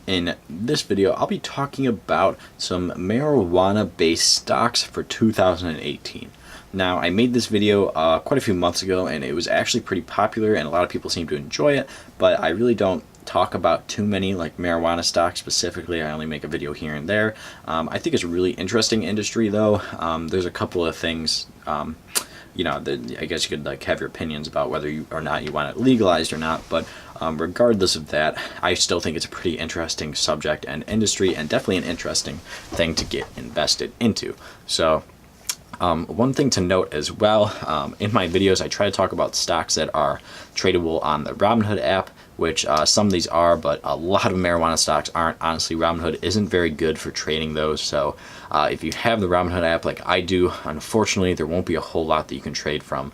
In this video, I'll be talking about some marijuana-based stocks for 2018. Now, I made this video quite a few months ago, and it was actually pretty popular, and a lot of people seem to enjoy it, but I really don't talk about too many like marijuana stocks specifically. I only make a video here and there. I think it's a really interesting industry, though. There's a couple of things I guess you could like have your opinions about whether you or not you want it legalized or not, but regardless of that, I still think it's a pretty interesting subject and industry, and definitely an interesting thing to get invested into. So one thing to note as well, in my videos I try to talk about stocks that are tradable on the Robinhood app, which some of these are, but a lot of marijuana stocks aren't. Honestly, Robinhood isn't very good for trading those, so if you have the Robinhood app like I do, unfortunately there won't be a whole lot that you can trade from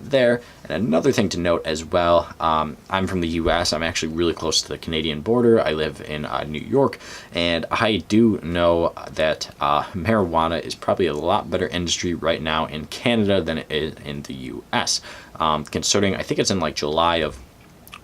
there. And another thing to note as well, I'm from the US. I'm actually really close to the Canadian border. I live in New York, and I do know that marijuana is probably a lot better industry right now in Canada than it is in the US. Considering I think it's in like July of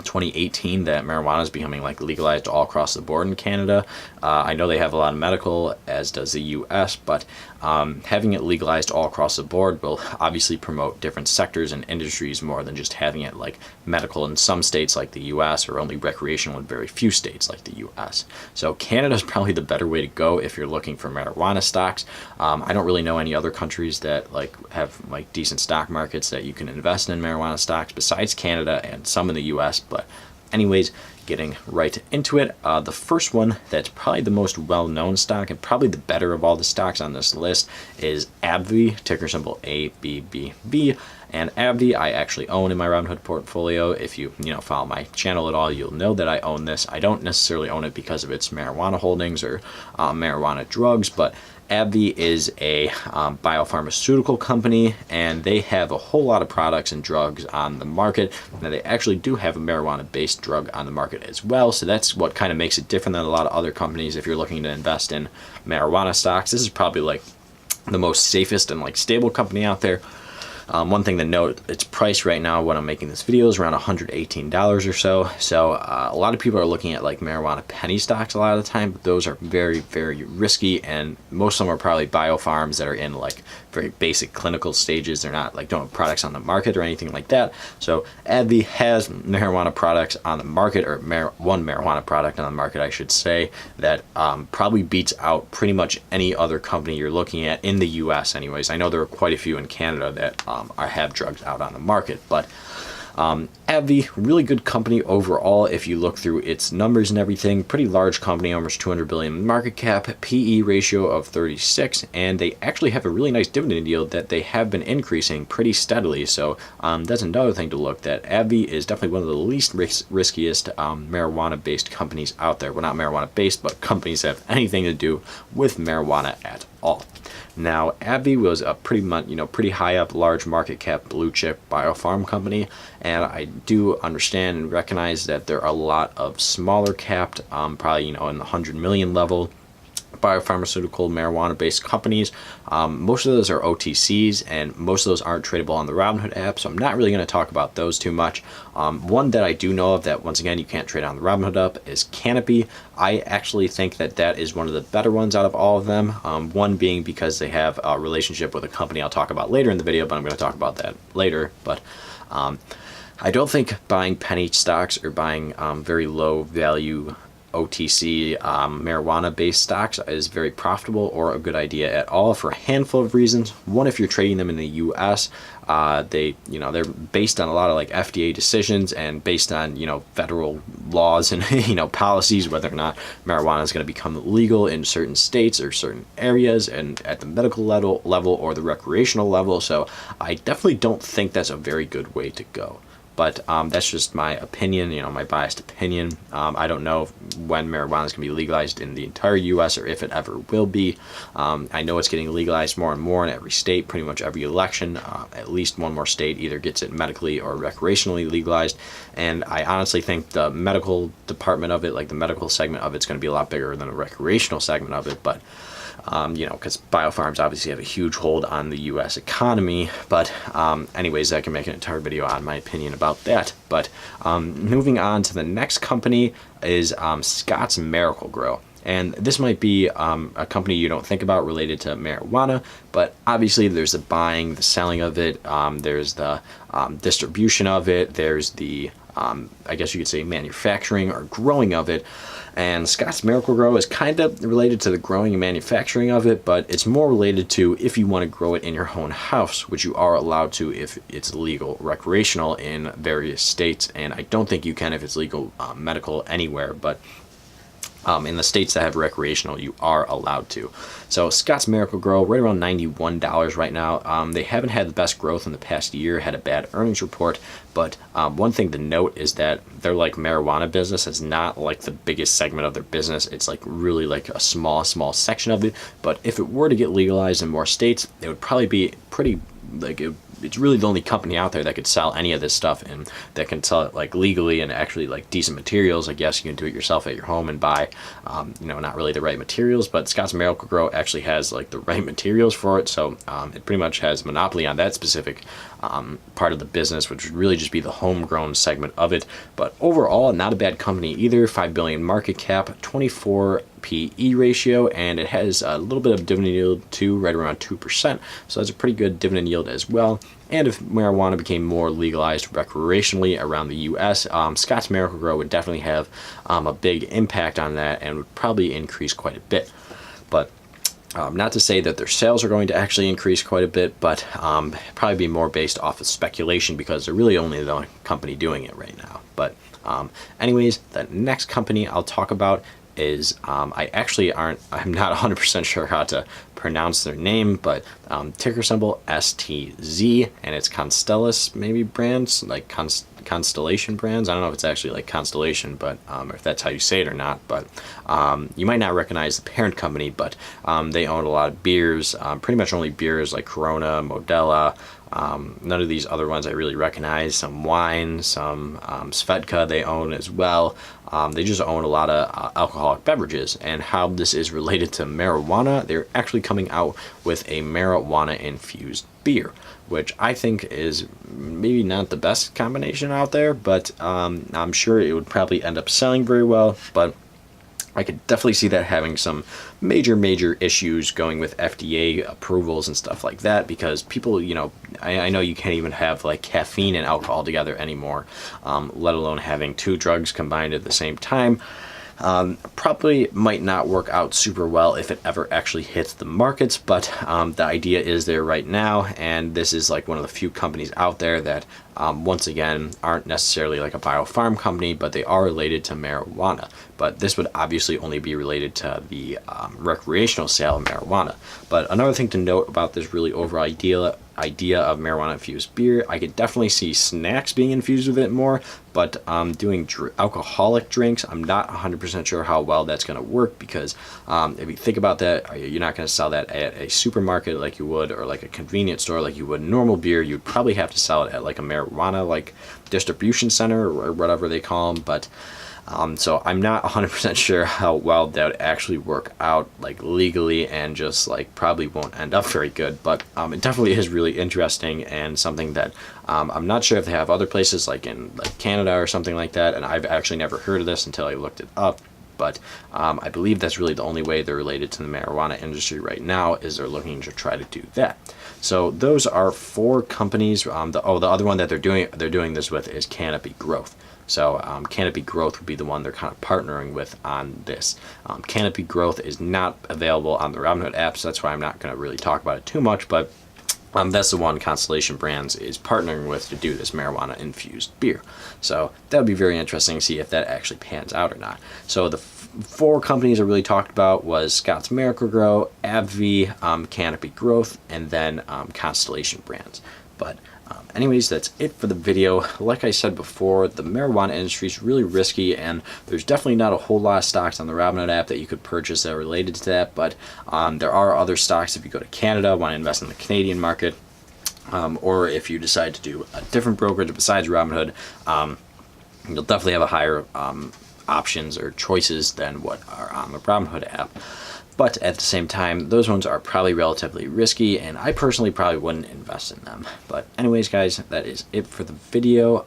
2018 that marijuana is becoming like legalized all across the board in Canada. I know they have a lot of medical, as does the US, but having it legalized all across the board will obviously promote different sectors and industries more than just having it like medical in some states like the US, or only recreational in very few states like the US. So Canada is probably the better way to go if you're looking for marijuana stocks. I don't really know any other countries that like have like decent stock markets that you can invest in marijuana stocks besides Canada and some in the US. But anyways, getting right into it, the first one that's probably the most well-known stock and probably the better of all the stocks on this list is AbbVie, ticker symbol ABBV. And AbbVie I actually own in my Robinhood portfolio. If you follow my channel at all, you'll know that I own this. I don't necessarily own it because of its marijuana holdings or marijuana drugs, but AbbVie is a biopharmaceutical company, and they have a whole lot of products and drugs on the market. Now, they actually do have a marijuana-based drug on the market as well, so that's what kind of makes it different than a lot of other companies. If you're looking to invest in marijuana stocks, this is probably like the most safest and like stable company out there. One thing to note, its price right now when I'm making this video is around $118 or so. So a lot of people are looking at like marijuana penny stocks a lot of the time, but those are very, very risky, and most of them are probably biofarms that are in like very basic clinical stages. They're not like don't have products on the market or anything like that. So AbbVie has marijuana products on the market, or one marijuana product on the market, I should say, that probably beats out pretty much any other company you're looking at in the US anyways. I know there are quite a few in Canada that have drugs out on the market, but AbbVie, really good company overall if you look through its numbers and everything. Pretty large company, almost 200 billion market cap, PE ratio of 36, and they actually have a really nice dividend yield that they have been increasing pretty steadily. So that's another thing to look at. AbbVie is definitely one of the least riskiest marijuana-based companies out there. Well, not marijuana-based, but companies that have anything to do with marijuana at all. Now, AbbVie was a pretty high up, large market cap, blue chip biopharm company, and I do understand and recognize that there are a lot of smaller capped, probably in the 100 million level, biopharmaceutical marijuana-based companies. Most of those are OTCs, and most of those aren't tradable on the Robinhood app, so I'm not really going to talk about those too much. One that I do know of that, once again, you can't trade on the Robinhood app is Canopy. I actually think that that is one of the better ones out of all of them. One being because they have a relationship with a company I'll talk about later in the video, but I'm going to talk about that later. But I don't think buying penny stocks or buying very low value OTC marijuana-based stocks is very profitable or a good idea at all, for a handful of reasons. One, if you're trading them in the US, they're based on a lot of like FDA decisions and based on federal laws and policies, whether or not marijuana is going to become legal in certain states or certain areas, and at the medical level or the recreational level. So I definitely don't think that's a very good way to go. But that's just my opinion, my biased opinion. I don't know when marijuana is going to be legalized in the entire U.S. or if it ever will be. I know it's getting legalized more and more in every state, pretty much every election. At least one more state either gets it medically or recreationally legalized. And I honestly think the medical department of it, like the medical segment of it's going to be a lot bigger than the recreational segment of it. But because biofarms obviously have a huge hold on the U.S. economy. But anyways, I can make an entire video on my opinion about that. But moving on to the next company is Scotts Miracle-Gro. And this might be a company you don't think about related to marijuana, but obviously there's the buying, the selling of it, there's the distribution of it, there's the, I guess you could say, manufacturing or growing of it. And Scotts Miracle-Gro is kind of related to the growing and manufacturing of it, but it's more related to if you want to grow it in your own house, which you are allowed to if it's legal recreational in various states. And I don't think you can if it's legal medical anywhere, but in the states that have recreational, you are allowed to. So Scotts Miracle-Gro, right around $91 right now. They haven't had the best growth in the past year, had a bad earnings report, but one thing to note is that they're like marijuana business. It's not like the biggest segment of their business. It's like really like a small section of it. But if it were to get legalized in more states, it would probably be pretty, like, it's really the only company out there that could sell any of this stuff and that can sell it like legally and actually like decent materials. I guess you can do it yourself at your home and buy, not really the right materials, but Scotts Miracle-Gro actually has like the right materials for it. So it pretty much has monopoly on that specific part of the business, which would really just be the homegrown segment of it. But overall, not a bad company either. 5 billion market cap, 24 PE ratio, and it has a little bit of dividend yield too, right around 2%. So that's a pretty good dividend yield as well. And if marijuana became more legalized recreationally around the U.S., Scotts Miracle-Gro would definitely have a big impact on that and would probably increase quite a bit. But not to say that their sales are going to actually increase quite a bit, but probably be more based off of speculation because they're really only the only company doing it right now. But anyways, the next company I'll talk about is I'm not 100% sure how to pronounce their name, but ticker symbol STZ, and it's Constellus maybe brands, like Constellation brands. I don't know if it's actually like Constellation, but if that's how you say it or not, but you might not recognize the parent company, but they own a lot of beers, pretty much only beers like Corona, Modelo. None of these other ones I really recognize. Some wine, some Svedka they own as well. They just own a lot of alcoholic beverages. And how this is related to marijuana, they're actually coming out with a marijuana infused beer, which I think is maybe not the best combination out there, but I'm sure it would probably end up selling very well. But I could definitely see that having some major issues going with FDA approvals and stuff like that, because people, I know you can't even have like caffeine and alcohol together anymore, let alone having two drugs combined at the same time. Probably might not work out super well if it ever actually hits the markets, but the idea is there right now, and this is like one of the few companies out there that once again aren't necessarily like a biofarm company, but they are related to marijuana. But this would obviously only be related to the recreational sale of marijuana. But another thing to note about this really overall idea of marijuana infused beer, I could definitely see snacks being infused with it more, but doing alcoholic drinks, I'm not 100% sure how well that's going to work, because if you think about that, you're not going to sell that at a supermarket like you would, or like a convenience store like you would normal beer. You'd probably have to sell it at like a marijuana like distribution center or whatever they call them. But so I'm not 100% sure how well that would actually work out like legally, and just like probably won't end up very good. But it definitely is really interesting, and something that I'm not sure if they have other places like in like Canada or something like that, and I've actually never heard of this until I looked it up. But I believe that's really the only way they're related to the marijuana industry right now, is they're looking to try to do that. So those are 4 companies. The other one that they're doing this with is Canopy Growth. So Canopy Growth would be the one they're kind of partnering with on this. Canopy Growth is not available on the Robinhood app, so that's why I'm not going to really talk about it too much, but that's the one Constellation Brands is partnering with to do this marijuana infused beer. So that would be very interesting to see if that actually pans out or not. So the 4 companies I really talked about was Scotts Miracle-Gro, AbbVie, Canopy Growth, and then Constellation Brands. But anyways, that's it for the video. Like I said before, the marijuana industry is really risky, and there's definitely not a whole lot of stocks on the Robinhood app that you could purchase that are related to that. But there are other stocks if you go to Canada, want to invest in the Canadian market, or if you decide to do a different brokerage besides Robinhood, you'll definitely have a higher options or choices than what are on the Robinhood app. But at the same time, those ones are probably relatively risky, and I personally probably wouldn't invest in them. But anyways, guys, that is it for the video.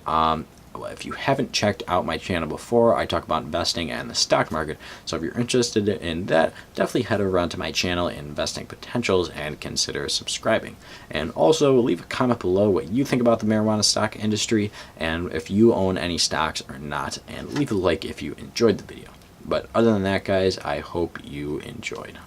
If you haven't checked out my channel before, I talk about investing and the stock market. So if you're interested in that, definitely head over onto my channel, Investing Potentials, and consider subscribing. And also leave a comment below what you think about the marijuana stock industry and if you own any stocks or not. And leave a like if you enjoyed the video. But other than that, guys, I hope you enjoyed.